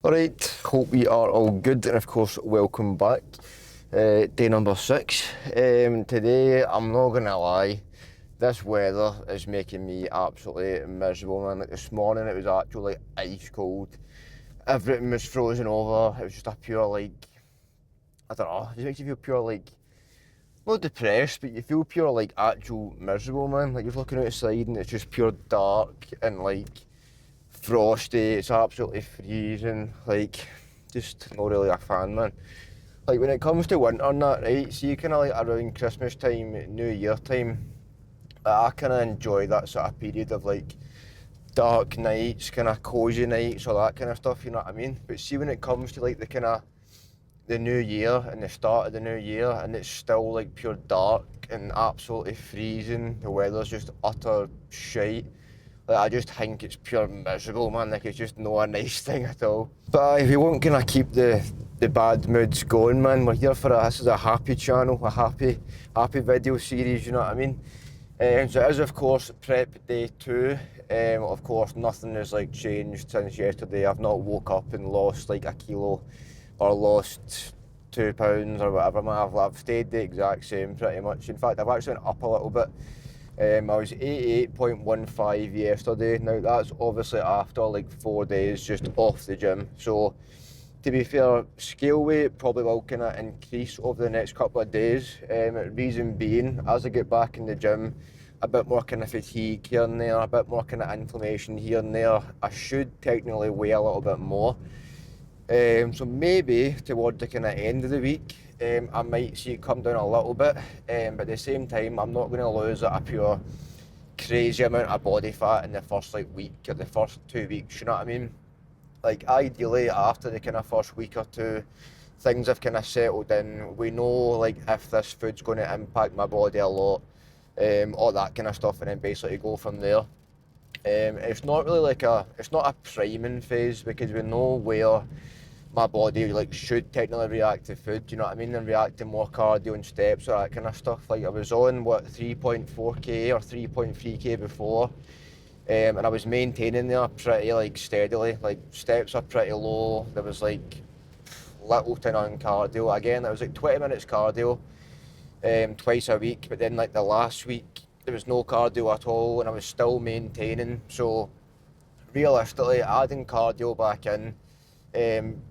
Alright, hope we are all good, and of course welcome back. Day number 6. Today, I'm not gonna lie, this weather is making me absolutely miserable, man. Like this morning it was actually ice cold. Everything was frozen over. It was just a pure I don't know, it just makes you feel pure not depressed, but you feel pure actual miserable, man. Like you're looking outside and it's just pure dark and frosty, it's absolutely freezing, just not really a fan, man. Like when it comes to winter and that, right, see kinda around Christmas time, New Year time, I kinda enjoy that sort of period of dark nights, kinda cosy nights, all that kind of stuff, you know what I mean? But see when it comes to the new year and the start of the new year and it's still pure dark and absolutely freezing, the weather's just utter shite. I just think it's pure miserable, man. It's just not a nice thing at all. But if we won't keep the bad moods going, man, we're here for this is a happy channel, a happy video series, you know what I mean? So it is of course prep day 2. Of course nothing has changed since yesterday. I've not woke up and lost a kilo or lost 2 pounds or whatever, man. I've stayed the exact same pretty much. In fact, I've actually went up a little bit. I was 88.15 yesterday. Now that's obviously after 4 days just off the gym. So to be fair, scale weight probably will increase over the next couple of days. Reason being, as I get back in the gym, a bit more fatigue here and there, a bit more inflammation here and there. I should technically weigh a little bit more. So maybe towards the end of the week, I might see it come down a little bit, but at the same time, I'm not going to lose a pure crazy amount of body fat in the first week or the first 2 weeks, you know what I mean? Ideally, after the first week or two, things have settled in. We know if this food's going to impact my body a lot, all that kind of stuff, and then basically go from there. It's not really it's not a priming phase because we know where my body should technically react to food, you know what I mean, and react to more cardio and steps or that kind of stuff. I was on 3.4k or 3.3k before, and I was maintaining there pretty steadily. Steps are pretty low. There was little to none cardio. Again, it was 20 minutes cardio twice a week, but then the last week there was no cardio at all and I was still maintaining. So realistically, adding cardio back in,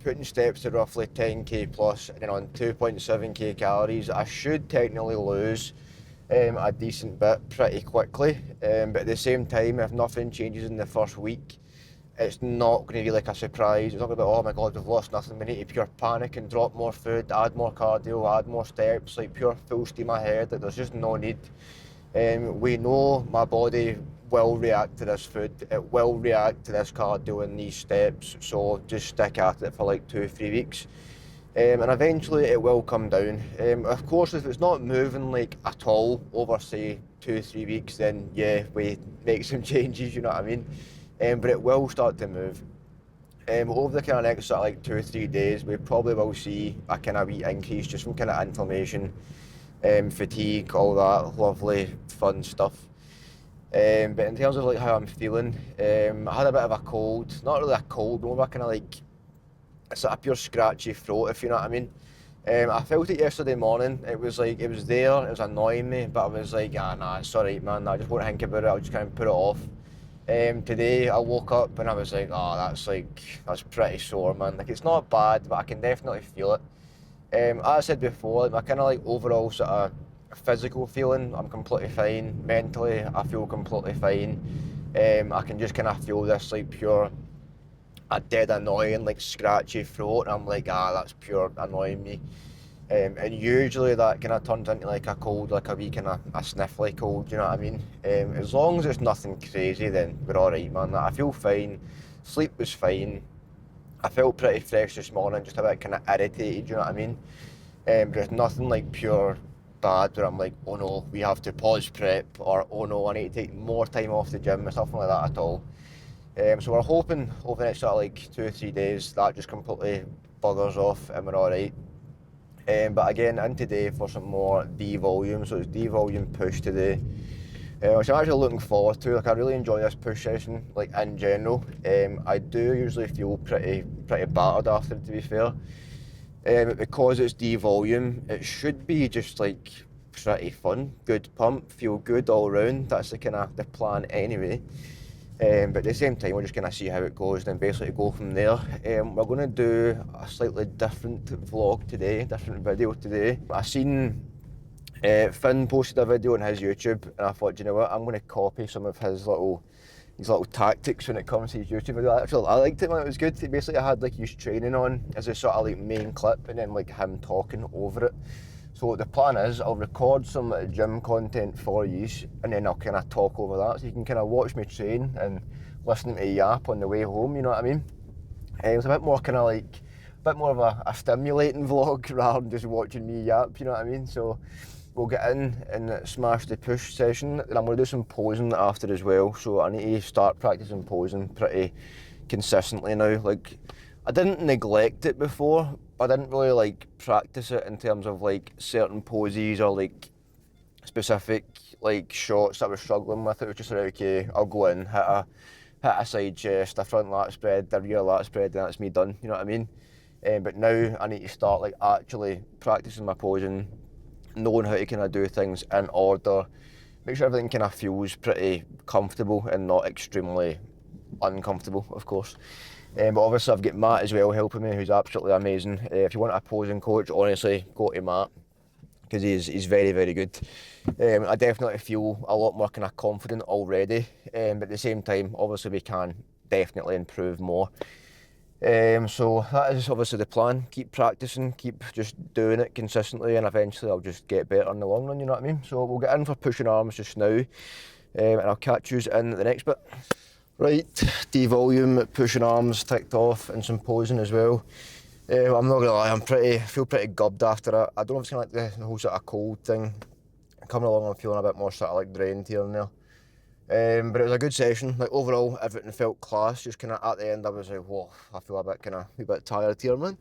putting steps to roughly 10k plus and then on 2.7k calories, I should technically lose a decent bit pretty quickly. But at the same time, if nothing changes in the first week, it's not going to be a surprise. It's not going to be, oh my god, we've lost nothing, we need to pure panic and drop more food, add more cardio, add more steps, pure full steam ahead. There's just no need. We know my body will react to this food, it will react to this cardio and these steps, so just stick at it for 2-3 weeks. And eventually it will come down. Of course, if it's not moving at all over say 2-3 weeks, then yeah, we make some changes, you know what I mean? But it will start to move. Over the next 2-3 days, we probably will see a wee increase just from inflammation, fatigue, all that lovely fun stuff. But in terms of how I'm feeling, I had a bit of a cold, not really a cold, but more of it's a pure scratchy throat, if you know what I mean. I felt it yesterday morning. It was it was there, it was annoying me, but I was nah, it's alright, man, I just won't think about it, I'll just put it off. Today I woke up and I was oh, that's pretty sore, man. It's not bad, but I can definitely feel it. As I said before, my overall sort of physical feeling, I'm completely fine. Mentally, I feel completely fine. I can just feel this pure, a dead annoying, scratchy throat, and I'm that's pure annoying me. And usually that turns into a cold, a wee a sniffly cold, you know what I mean? As long as it's nothing crazy, then we're alright, man. I feel fine, sleep was fine. I felt pretty fresh this morning, just a bit irritated, you know what I mean? But it's nothing pure bad where I'm oh no, we have to pause prep, or oh no, I need to take more time off the gym or something like that at all. So we're hoping over the next 2-3 days that just completely buggers off and we're alright. But again, in today for some more D volume, so it's D volume push today. which I'm actually looking forward to. Like, I really enjoy this push session, like in general. I do usually feel pretty battered after it, to be fair. But because it's D-volume, it should be just like pretty fun, good pump, feel good all round. That's the kind of the plan anyway. But at the same time, we're just going to see how it goes and then basically go from there. We're going to do a slightly different vlog today, different video today. I seen Finn posted a video on his YouTube, and I thought, you know what, I'm going to copy some of his little tactics when it comes to his YouTube video. Actually, I liked it, man. It was good. He basically had like his training on as a sort of like main clip, and then like him talking over it. So the plan is I'll record some gym content for you, and then I'll kind of talk over that, so you can kind of watch me train and listen to me yap on the way home, you know what I mean? It's a bit more kind of like, a bit more of a stimulating vlog rather than just watching me yap, you know what I mean? So we'll get in and smash the push session, and I'm going to do some posing after as well, so I need to start practicing posing pretty consistently now. Like, I didn't neglect it before, I didn't really like practice it in terms of like certain poses or like specific like shots that I was struggling with. It was just like, okay, I'll go in, hit a side chest, a front lat spread, a rear lat spread, and that's me done, you know what I mean? But now I need to start like actually practicing my posing, knowing how to kind of do things in order, make sure everything kind of feels pretty comfortable and not extremely uncomfortable, of course. But obviously I've got Matt as well helping me, who's absolutely amazing. If you want a posing coach, honestly, go to Matt, because he's very, very good. I definitely feel a lot more kind of confident already, but at the same time, obviously we can definitely improve more. So that is obviously the plan. Keep practicing, keep just doing it consistently, and eventually I'll just get better in the long run, you know what I mean? So we'll get in for pushing arms just now, and I'll catch you in the next bit. Right, D-volume, pushing arms ticked off, and some posing as well. I'm not gonna lie, I feel pretty gubbed after it. I don't know if it's kind of like the whole sort of cold thing. Coming along, I'm feeling a bit more sort of like drained here and there. But it was a good session. Like overall, everything felt class. Just kind of at the end, I was like, whoa, I feel a bit tired here, man.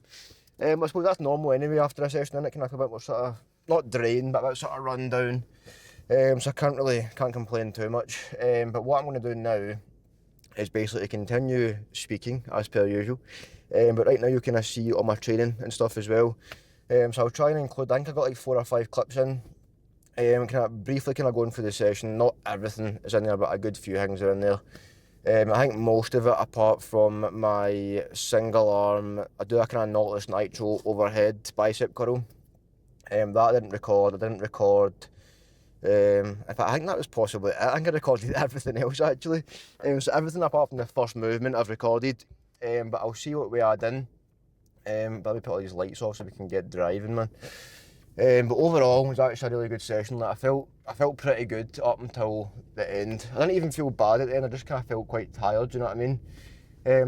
I suppose that's normal anyway after a session, and it can feel a bit more sort of, not drained, but a bit sort of run down. So I can't complain too much. But what I'm going to do now is basically continue speaking as per usual. But right now you kind of see all my training and stuff as well. So I'll try and include, I think I've got like 4 or 5 clips in. Kind of briefly going through the session. Not everything is in there, but a good few things are in there. I think most of it, apart from my single arm, I do a kind of Nautilus Nitro overhead bicep curl. That I didn't record. In fact, I think that was possibly it. I think I recorded everything else actually. So everything apart from the first movement I've recorded. But I'll see what we add in. But let me put all these lights off so we can get driving, man. But overall, it was actually a really good session. Like, I felt pretty good up until the end. I didn't even feel bad at the end. I just kind of felt quite tired. You know what I mean?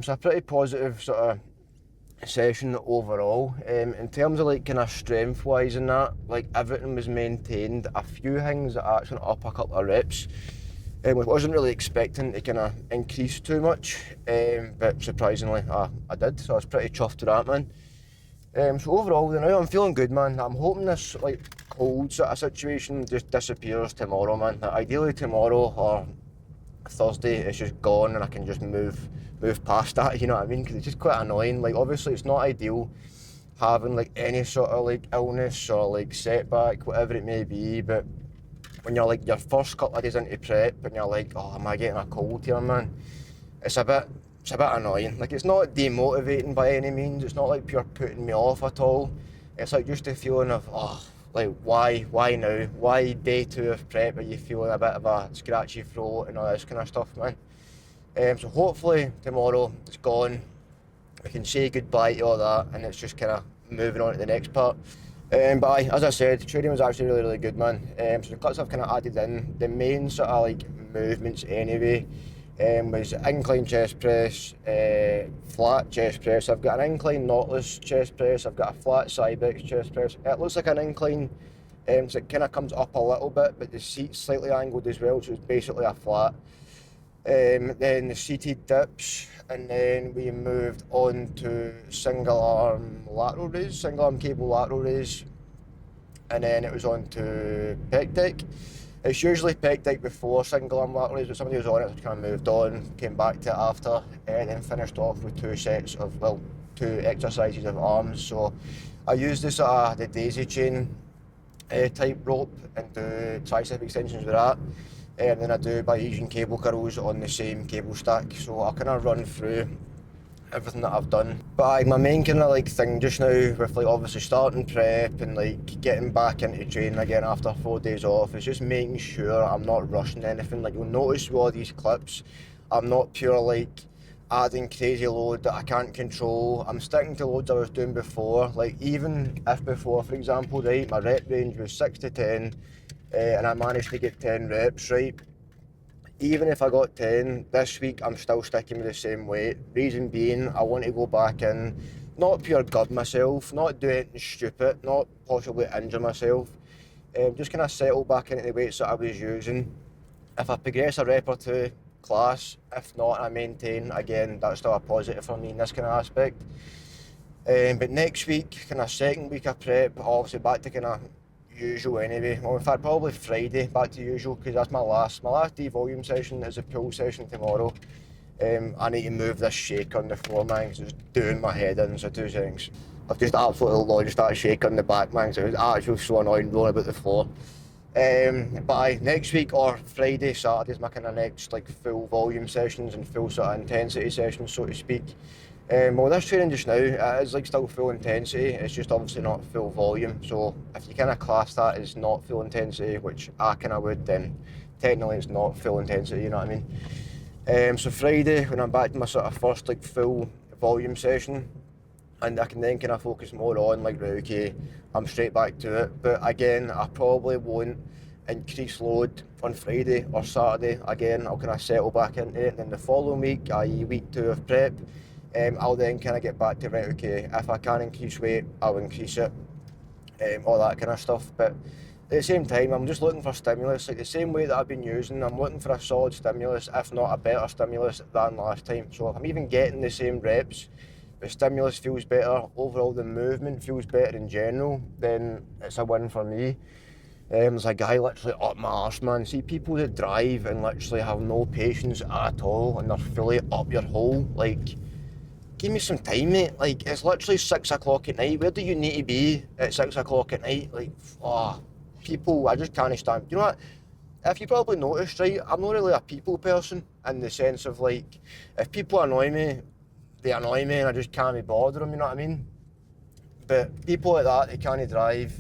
So a pretty positive sort of session overall. In terms of like kind of strength wise and that, like everything was maintained. A few things that I actually went up a couple of reps, which I wasn't really expecting to kind of increase too much, but surprisingly I did, so I was pretty chuffed with that, man. So overall now I'm feeling good, man. I'm hoping this like cold sort of situation just disappears tomorrow, man. Like, ideally tomorrow or Thursday it's just gone and I can just move past that, you know what I mean? Because it's just quite annoying. Like obviously it's not ideal having like any sort of like illness or like setback, whatever it may be, but when you're like your first couple of days into prep and you're like, oh, am I getting a cold here, man? It's a bit annoying. Like it's not demotivating by any means. It's not like pure putting me off at all. It's like just a feeling of, oh, like why now? Why day 2 of prep are you feeling a bit of a scratchy throat and all this kind of stuff, man? So hopefully tomorrow it's gone. We can say goodbye to all that and it's just kind of moving on to the next part. But as I said, training was actually really good, man. So the clips I've kind of added in, the main sort of like movements anyway, was incline chest press, flat chest press. I've got an incline Nautilus chest press, I've got a flat Cybex chest press. It looks like an incline, so it kind of comes up a little bit, but the seat's slightly angled as well, so it's basically a flat. Then the seated dips, and then we moved on to single arm lateral raise, single arm cable lateral raise, and then it was on to pec deck. It's usually pec deck before single arm laterals, but somebody was on it, kind of moved on, came back to it after, and then finished off with 2 exercises of arms. So I use the daisy chain type rope and do tricep extensions with that. And then I do Bayesian cable curls on the same cable stack. So I kind of run through everything that I've done. But my main kind of like thing just now, with like obviously starting prep and like getting back into training again after 4 days off, is just making sure I'm not rushing anything. Like you'll notice with all these clips, I'm not pure like adding crazy load that I can't control. I'm sticking to loads I was doing before. Like even if before, for example, right, my rep range was 6 to 10, and I managed to get 10 reps, right? Even if I got 10 this week, I'm still sticking with the same weight. Reason being, I want to go back in, not pure gut myself, not do anything stupid, not possibly injure myself. Just kind of settle back into the weights that I was using. If I progress a rep or two, class. If not, I maintain. Again, that's still a positive for me in this kind of aspect. But next week, kind of second week of prep, obviously back to kind of usual anyway. Well, in fact, probably Friday back to usual, because that's my last de-volume session is a pull session tomorrow. I need to move this shake on the floor, man, because it's doing my head in. So 2 seconds. I've just absolutely launched that shake on the back, man, so it was actually so annoying rolling about the floor. But next week or Friday, Saturday's my kind of next like full volume sessions and full sort of intensity sessions, so to speak. Well, this training just now, it is like still full intensity, it's just obviously not full volume. So if you kind of class that as not full intensity, which I kind of would, then technically it's not full intensity, you know what I mean? So Friday, when I'm back to my sort of first like full volume session, and I can then kind of focus more on like, right, okay, I'm straight back to it. But again, I probably won't increase load on Friday or Saturday. Again, I'll kind of settle back into it. And then the following week, i.e. week 2 of prep, I'll then kind of get back to, right, okay, if I can increase weight, I'll increase it, all that kind of stuff. But at the same time, I'm just looking for stimulus, like the same way that I've been using. I'm looking for a solid stimulus, if not a better stimulus than last time. So if I'm even getting the same reps, the stimulus feels better, overall the movement feels better in general, then it's a win for me. There's a guy literally up my arse, man. See people that drive and literally have no patience at all and they're fully up your hole. Like, give me some time, mate. Like, it's literally 6 o'clock at night. Where do you need to be at 6 o'clock at night? Like, people, I just can't stand. You know what? If you probably noticed, right, I'm not really a people person in the sense of like, if people annoy me, they annoy me and I just can't be bothered them, you know what I mean? But people like that, they can't drive,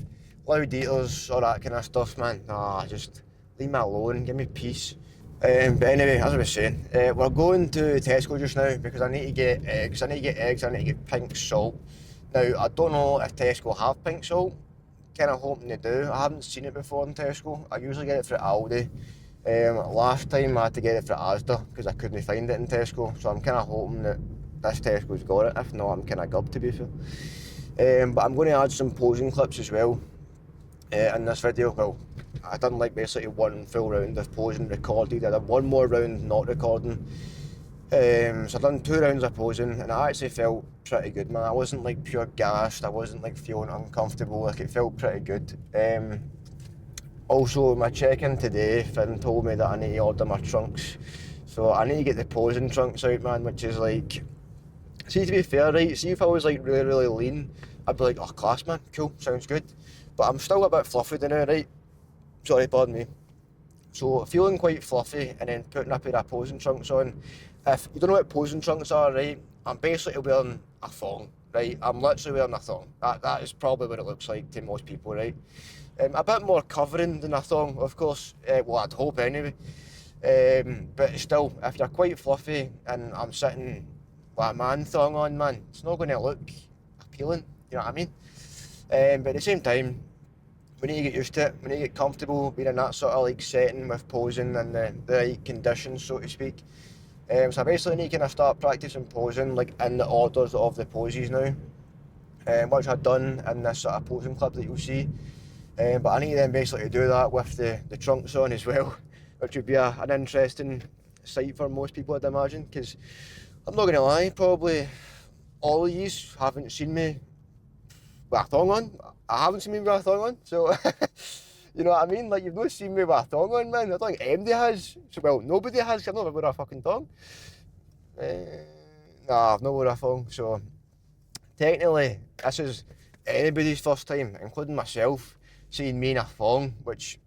loud eaters, all that kind of stuff, man. Nah, just leave me alone, give me peace. But anyway, as I was saying, we're going to Tesco just now because I need to get eggs. I need to get pink salt. Now, I don't know if Tesco have pink salt. Kind of hoping they do. I haven't seen it before in Tesco. I usually get it for Aldi. Last time I had to get it for Asda because I couldn't find it in Tesco. So I'm kind of hoping that this Tesco's got it. If not, I'm kind of gubbed, to be fair. But I'm going to add some posing clips as well in this video. Well, I done like basically 1 full round of posing recorded. I did 1 more round not recording. So I've done 2 rounds of posing and I actually felt pretty good, man. I wasn't like pure gassed, I wasn't like feeling uncomfortable, like it felt pretty good. Also, my check-in today, Finn told me that I need to order my trunks. So I need to get the posing trunks out, man, which is like, see, to be fair, right, see if I was like really, really lean, I'd be like, oh, class, man, cool, sounds good. But I'm still a bit fluffy now, right? Sorry, pardon me. So feeling quite fluffy and then putting a pair of posing trunks on. If you don't know what posing trunks are, right, I'm basically wearing a thong, right? I'm literally wearing a thong. That is probably what it looks like to most people, right? A bit more covering than a thong, of course. Well, I'd hope anyway. But still, if you're quite fluffy and I'm sitting with a man thong on, man, it's not going to look appealing, you know what I mean? But at the same time, we need to get used to it, we need to get comfortable being in that sort of like setting with posing and the right conditions, so to speak. So I basically need to kind of start practicing posing like in the orders of the poses now, which I've done in this sort of posing clip that you'll see. But I need to then basically do that with the trunks on as well, which would be an interesting sight for most people, I'd imagine, because I'm not going to lie, probably all of yous haven't seen me with a thong on. I haven't seen me with a thong on, so You know what I mean? Like, you've not seen me with a thong on, man. I don't think anybody has. So, well, nobody has. I've never worn a fucking thong. Nah, I've not worn a thong. So, technically, this is anybody's first time, including myself, seeing me in a thong, which,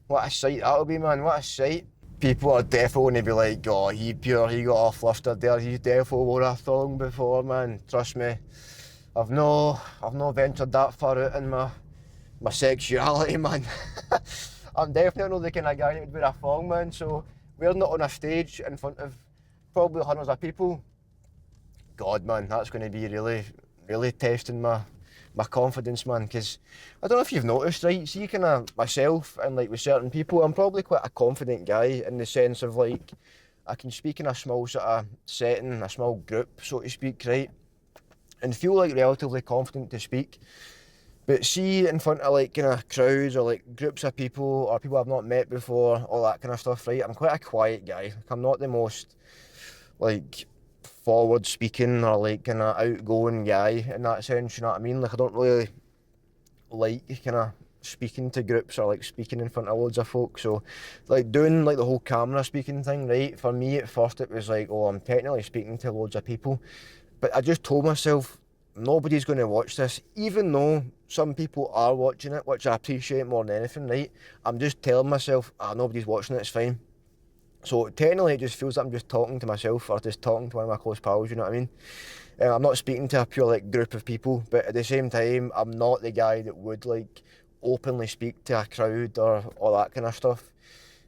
what a sight that'll be, man. What a sight. People are definitely going to be like, oh, he got all flustered there. He's definitely wore a thong before, man. Trust me. I've no ventured that far out in my sexuality, man. I'm definitely not the kind of guy that would wear a thong, man. So wearing it on a stage in front of probably hundreds of people, God, man, that's going to be really, really testing my confidence, man. Because I don't know if you've noticed, right? See, kind of myself and like with certain people, I'm probably quite a confident guy in the sense of like I can speak in a small sort of setting, a small group, so to speak, right? And feel like relatively confident to speak. But see, in front of like kind of crowds or like groups of people or people I've not met before, all that kind of stuff, right? I'm quite a quiet guy. Like, I'm not the most like forward speaking or like kind of outgoing guy in that sense, you know what I mean? Like, I don't really like kind of speaking to groups or like speaking in front of loads of folk. So like doing like the whole camera speaking thing, right? For me at first it was like, oh, I'm technically speaking to loads of people. But I just told myself, nobody's going to watch this, even though some people are watching it, which I appreciate more than anything, right? I'm just telling myself, nobody's watching it, it's fine. So technically it just feels like I'm just talking to myself or just talking to one of my close pals, you know what I mean? I'm not speaking to a pure like group of people, but at the same time, I'm not the guy that would like openly speak to a crowd or all that kind of stuff.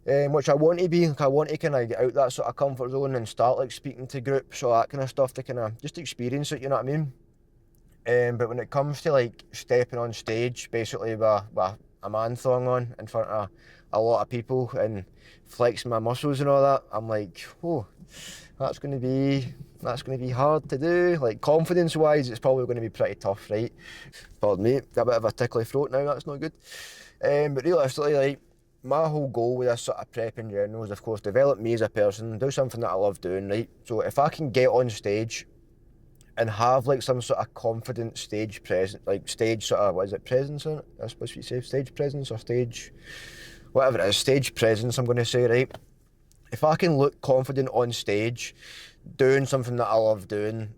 Which I want to be. Like, I want to kind of get out that sort of comfort zone and start like speaking to groups, all that kind of stuff, to kind of just experience it, you know what I mean? But when it comes to like stepping on stage, basically with a man thong on in front of a lot of people and flexing my muscles and all that, I'm like, oh, that's going to be hard to do. Like, confidence wise, it's probably going to be pretty tough, right? Pardon me, got a bit of a tickly throat now. That's not good. But realistically, like, my whole goal with this sort of prep in general is, of course, develop me as a person, do something that I love doing, right? So if I can get on stage and have like some sort of confident stage presence, like stage sort of, what is it, presence in it? That's supposed to be safe, stage presence or stage, whatever it is, stage presence I'm going to say, right? If I can look confident on stage, doing something that I love doing,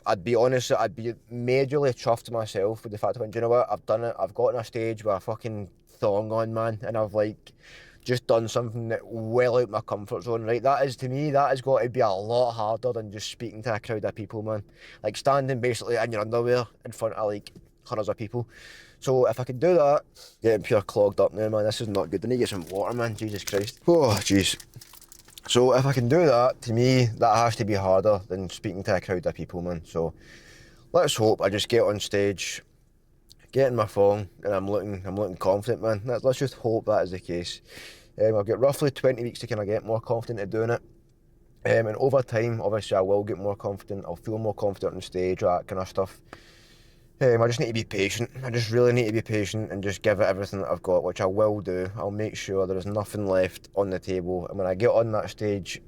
I'd be honest, I'd be majorly chuffed to myself with the fact that, do you know what, I've done it, I've got on a stage with a fucking thong on, man, and I've like just done something that well out my comfort zone, right? That is, to me, that has got to be a lot harder than just speaking to a crowd of people, man. Like standing basically in your underwear in front of like hundreds of people. So if I could do that, getting pure clogged up now, man, this is not good. I need to get some water, man, Jesus Christ. Oh, jeez. So if I can do that, to me, that has to be harder than speaking to a crowd of people, man. So let's hope I just get on stage, get in my thong, and I'm looking confident, man. Let's just hope that is the case. I've got roughly 20 weeks to kind of get more confident at doing it. And over time, obviously, I will get more confident. I'll feel more confident on stage, all that kind of stuff. I just need to be patient. I just really need to be patient and just give it everything that I've got, which I will do. I'll make sure there is nothing left on the table. And when I get on that stage,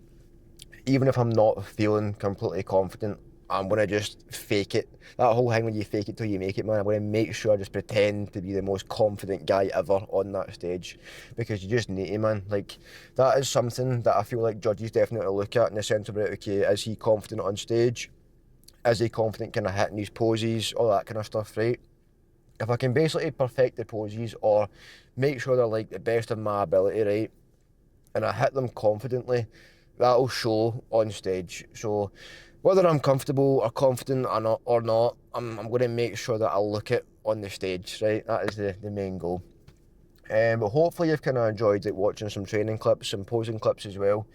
even if I'm not feeling completely confident, I'm going to just fake it. That whole thing when you fake it till you make it, man, I'm going to make sure I just pretend to be the most confident guy ever on that stage, because you just need to, man. Like, that is something that I feel like judges definitely look at in the sense of, okay, is he confident on stage? Is he confident kind of hitting these poses, all that kind of stuff, right? If I can basically perfect the poses or make sure they're like the best of my ability, right, and I hit them confidently, that'll show on stage. So whether I'm comfortable or confident or not, I'm going to make sure that I look it on the stage, right? That is the main goal. But hopefully you've kind of enjoyed like watching some training clips, some posing clips as well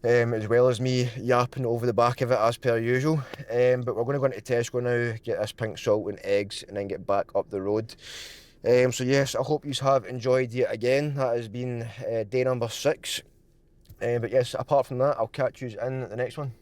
as me yapping over the back of it as per usual. But we're going to go into Tesco now, get this pink salt and eggs, and then get back up the road. So yes, I hope you have enjoyed yet again. That has been day number 6. But yes, apart from that, I'll catch you in the next one.